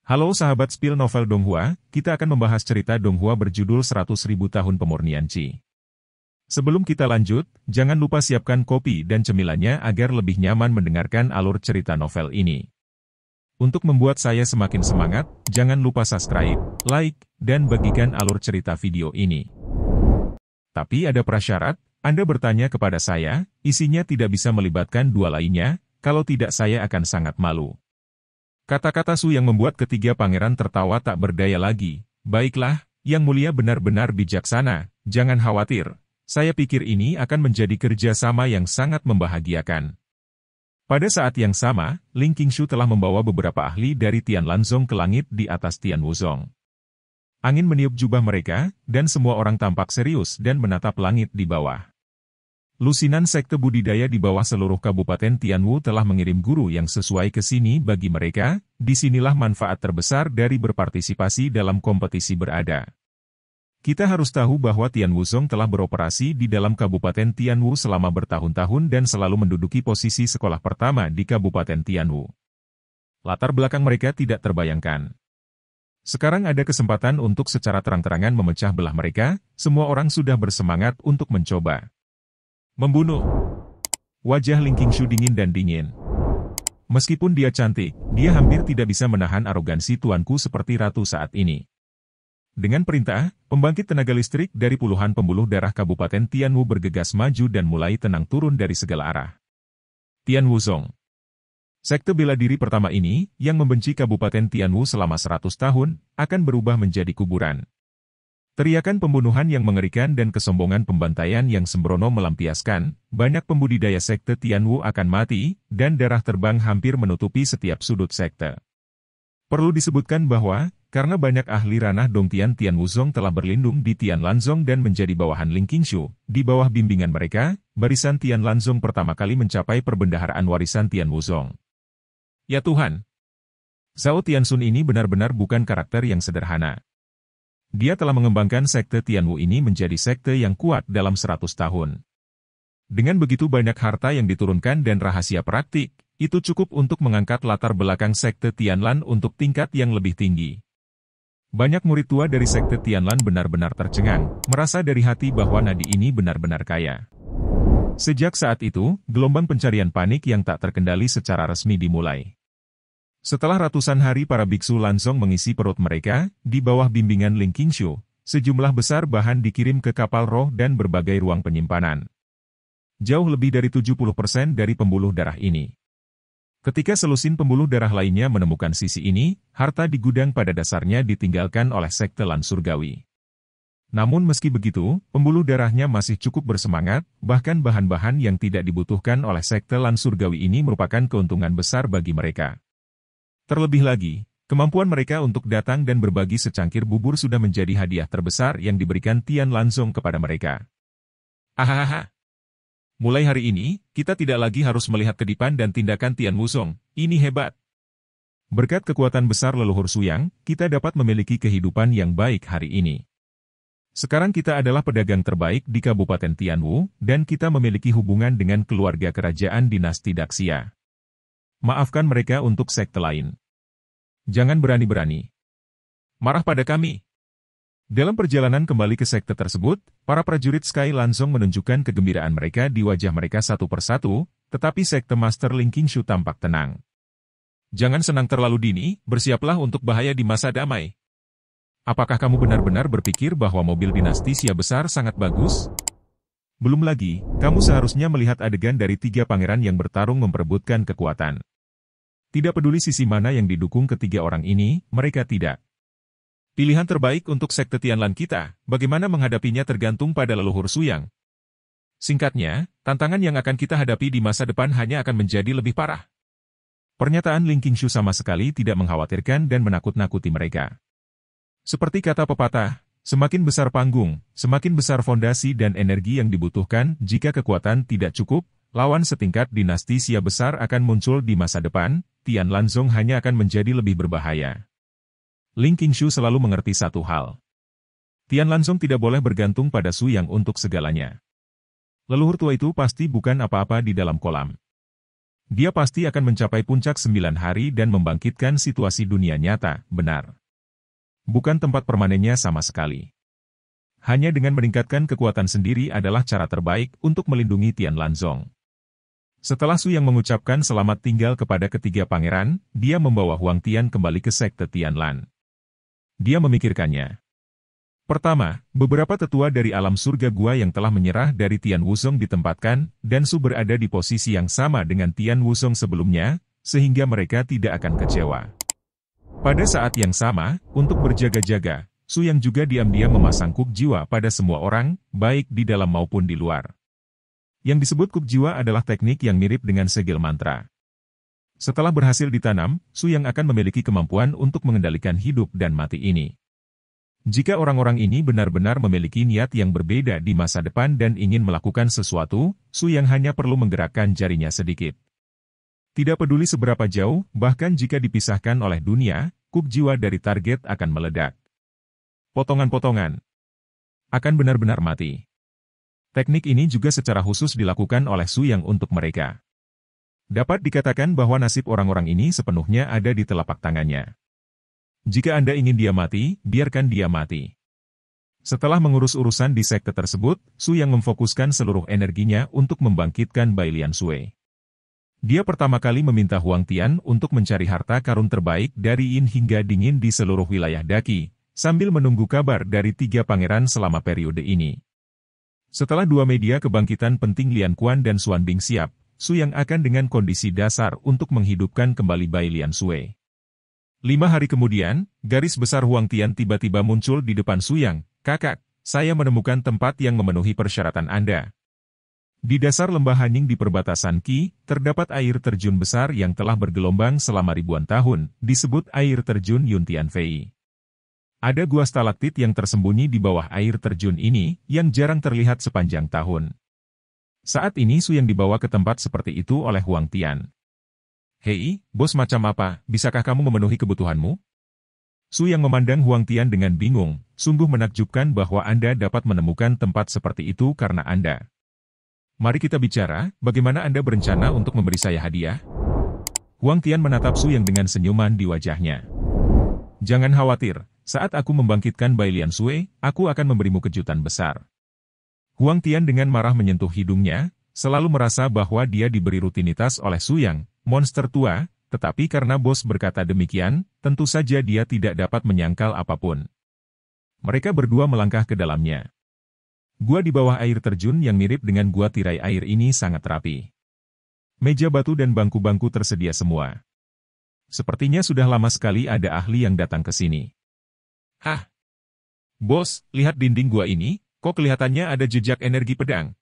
Halo sahabat spill novel Donghua, kita akan membahas cerita Donghua berjudul 100.000 tahun pemurnian Qi. Sebelum kita lanjut, jangan lupa siapkan kopi dan cemilannya agar lebih nyaman mendengarkan alur cerita novel ini. Untuk membuat saya semakin semangat, jangan lupa subscribe, like, dan bagikan alur cerita video ini. Tapi ada prasyarat, Anda bertanya kepada saya, isinya tidak bisa melibatkan dua lainnya, kalau tidak saya akan sangat malu. Kata-kata Su yang membuat ketiga pangeran tertawa tak berdaya lagi. Baiklah, Yang Mulia benar-benar bijaksana, jangan khawatir. Saya pikir ini akan menjadi kerjasama yang sangat membahagiakan. Pada saat yang sama, Ling Qingshu telah membawa beberapa ahli dari Tian Lanzong ke langit di atas Tian Wuzong. Angin meniup jubah mereka, dan semua orang tampak serius dan menatap langit di bawah. Lusinan Sekte Budidaya di bawah seluruh Kabupaten Tianwu telah mengirim guru yang sesuai ke sini bagi mereka, disinilah manfaat terbesar dari berpartisipasi dalam kompetisi berada. Kita harus tahu bahwa Tian Wuzong telah beroperasi di dalam Kabupaten Tianwu selama bertahun-tahun dan selalu menduduki posisi sekolah pertama di Kabupaten Tianwu. Latar belakang mereka tidak terbayangkan. Sekarang ada kesempatan untuk secara terang-terangan memecah belah mereka, semua orang sudah bersemangat untuk mencoba. Membunuh. Wajah Ling Qingshu dingin dan dingin. Meskipun dia cantik, dia hampir tidak bisa menahan arogansi tuanku seperti ratu saat ini. Dengan perintah, pembangkit tenaga listrik dari puluhan pembuluh darah Kabupaten Tianwu bergegas maju dan mulai tenang turun dari segala arah. Tian Wuzong. Sekte bela diri pertama ini, yang membenci Kabupaten Tianwu selama 100 tahun, akan berubah menjadi kuburan. Teriakan pembunuhan yang mengerikan dan kesombongan pembantaian yang sembrono melampiaskan, banyak pembudidaya sekte Tianwu akan mati, dan darah terbang hampir menutupi setiap sudut sekte. Perlu disebutkan bahwa, karena banyak ahli ranah Dongtian Tian Wuzong telah berlindung di Tian Lanzong dan menjadi bawahan Ling Qingshu, di bawah bimbingan mereka, barisan Tian Lanzong pertama kali mencapai perbendaharaan warisan Tian Wuzong. Ya Tuhan! Zhao Tianxun ini benar-benar bukan karakter yang sederhana. Dia telah mengembangkan sekte Tianwu ini menjadi sekte yang kuat dalam 100 tahun. Dengan begitu banyak harta yang diturunkan dan rahasia praktik, itu cukup untuk mengangkat latar belakang sekte Tianlan untuk tingkat yang lebih tinggi. Banyak murid tua dari sekte Tianlan benar-benar tercengang, merasa dari hati bahwa nadi ini benar-benar kaya. Sejak saat itu, gelombang pencarian panik yang tak terkendali secara resmi dimulai. Setelah ratusan hari para biksu Lanzong mengisi perut mereka, di bawah bimbingan Ling Qingshu, sejumlah besar bahan dikirim ke kapal roh dan berbagai ruang penyimpanan. Jauh lebih dari 70% dari pembuluh darah ini. Ketika selusin pembuluh darah lainnya menemukan sisi ini, harta di gudang pada dasarnya ditinggalkan oleh sekte Lan Surgawi. Namun meski begitu, pembuluh darahnya masih cukup bersemangat, bahkan bahan-bahan yang tidak dibutuhkan oleh sekte Lan Surgawi ini merupakan keuntungan besar bagi mereka. Terlebih lagi, kemampuan mereka untuk datang dan berbagi secangkir bubur sudah menjadi hadiah terbesar yang diberikan Tian Lanzong kepada mereka. Hahaha. Mulai hari ini, kita tidak lagi harus melihat kedipan dan tindakan Tian Wuzong, ini hebat. Berkat kekuatan besar leluhur Suyang, kita dapat memiliki kehidupan yang baik hari ini. Sekarang kita adalah pedagang terbaik di Kabupaten Tianwu, dan kita memiliki hubungan dengan keluarga kerajaan dinasti Daxia. Maafkan mereka untuk sekte lain. Jangan berani-berani marah pada kami. Dalam perjalanan kembali ke sekte tersebut, para prajurit Sky Lanzong menunjukkan kegembiraan mereka di wajah mereka satu persatu, tetapi sekte Master Ling Qingshu tampak tenang. Jangan senang terlalu dini, bersiaplah untuk bahaya di masa damai. Apakah kamu benar-benar berpikir bahwa mobil dinasti Xia besar sangat bagus? Belum lagi, kamu seharusnya melihat adegan dari tiga pangeran yang bertarung memperebutkan kekuatan. Tidak peduli sisi mana yang didukung ketiga orang ini, mereka tidak. Pilihan terbaik untuk sekte Tianlan kita, bagaimana menghadapinya tergantung pada leluhur Suyang. Singkatnya, tantangan yang akan kita hadapi di masa depan hanya akan menjadi lebih parah. Pernyataan Ling Qingshu sama sekali tidak mengkhawatirkan dan menakut-nakuti mereka. Seperti kata pepatah, semakin besar panggung, semakin besar fondasi dan energi yang dibutuhkan. Jika kekuatan tidak cukup, lawan setingkat dinasti Xia besar akan muncul di masa depan, Tian Lanzong hanya akan menjadi lebih berbahaya. Ling Qingshu selalu mengerti satu hal. Tian Lanzong tidak boleh bergantung pada Suyang untuk segalanya. Leluhur tua itu pasti bukan apa-apa di dalam kolam. Dia pasti akan mencapai puncak 9 hari dan membangkitkan situasi dunia nyata, benar. Bukan tempat permanennya sama sekali. Hanya dengan meningkatkan kekuatan sendiri adalah cara terbaik untuk melindungi Tian Lanzong. Setelah Su Yang mengucapkan selamat tinggal kepada ketiga pangeran, dia membawa Huang Tian kembali ke sekte Tianlan. Dia memikirkannya. Pertama, beberapa tetua dari alam surga gua yang telah menyerah dari Tian Wuzong ditempatkan, dan Su berada di posisi yang sama dengan Tian Wuzong sebelumnya, sehingga mereka tidak akan kecewa. Pada saat yang sama, untuk berjaga-jaga, Su Yang juga diam-diam memasang kuk jiwa pada semua orang, baik di dalam maupun di luar. Yang disebut kuk jiwa adalah teknik yang mirip dengan segel mantra. Setelah berhasil ditanam, Su Yang akan memiliki kemampuan untuk mengendalikan hidup dan mati ini. Jika orang-orang ini benar-benar memiliki niat yang berbeda di masa depan dan ingin melakukan sesuatu, Su Yang hanya perlu menggerakkan jarinya sedikit. Tidak peduli seberapa jauh, bahkan jika dipisahkan oleh dunia, kuk jiwa dari target akan meledak. Potongan-potongan akan benar-benar mati. Teknik ini juga secara khusus dilakukan oleh Su Yang untuk mereka. Dapat dikatakan bahwa nasib orang-orang ini sepenuhnya ada di telapak tangannya. Jika Anda ingin dia mati, biarkan dia mati. Setelah mengurus urusan di sekte tersebut, Su Yang memfokuskan seluruh energinya untuk membangkitkan Bai Lian Sui. Dia pertama kali meminta Huang Tian untuk mencari harta karun terbaik dari Yin hingga Dingin di seluruh wilayah Daqi, sambil menunggu kabar dari tiga pangeran selama periode ini. Setelah dua media kebangkitan penting Lian Quan dan Xuan Bing siap, Su Yang akan dengan kondisi dasar untuk menghidupkan kembali Bai Lian Sui. 5 hari kemudian, garis besar Huang Tian tiba-tiba muncul di depan Su Yang. "Kakak, saya menemukan tempat yang memenuhi persyaratan Anda." Di dasar lembah Hanning di perbatasan Qi, terdapat air terjun besar yang telah bergelombang selama ribuan tahun, disebut air terjun Yuntian Fei. Ada gua stalaktit yang tersembunyi di bawah air terjun ini, yang jarang terlihat sepanjang tahun. Saat ini Su Yang dibawa ke tempat seperti itu oleh Huang Tian. "Hei, bos macam apa, bisakah kamu memenuhi kebutuhanmu?" Su Yang memandang Huang Tian dengan bingung, sungguh menakjubkan bahwa Anda dapat menemukan tempat seperti itu karena Anda. "Mari kita bicara, bagaimana Anda berencana untuk memberi saya hadiah?" Huang Tian menatap Su Yang dengan senyuman di wajahnya. "Jangan khawatir, saat aku membangkitkan Bai Lian Sui, aku akan memberimu kejutan besar." Huang Tian dengan marah menyentuh hidungnya, selalu merasa bahwa dia diberi rutinitas oleh Su Yang, monster tua, tetapi karena bos berkata demikian, tentu saja dia tidak dapat menyangkal apapun. Mereka berdua melangkah ke dalamnya. Gua di bawah air terjun yang mirip dengan gua tirai air ini sangat rapi. Meja batu dan bangku-bangku tersedia semua. Sepertinya sudah lama sekali ada ahli yang datang ke sini. "Hah? Bos, lihat dinding gua ini, kok kelihatannya ada jejak energi pedang?"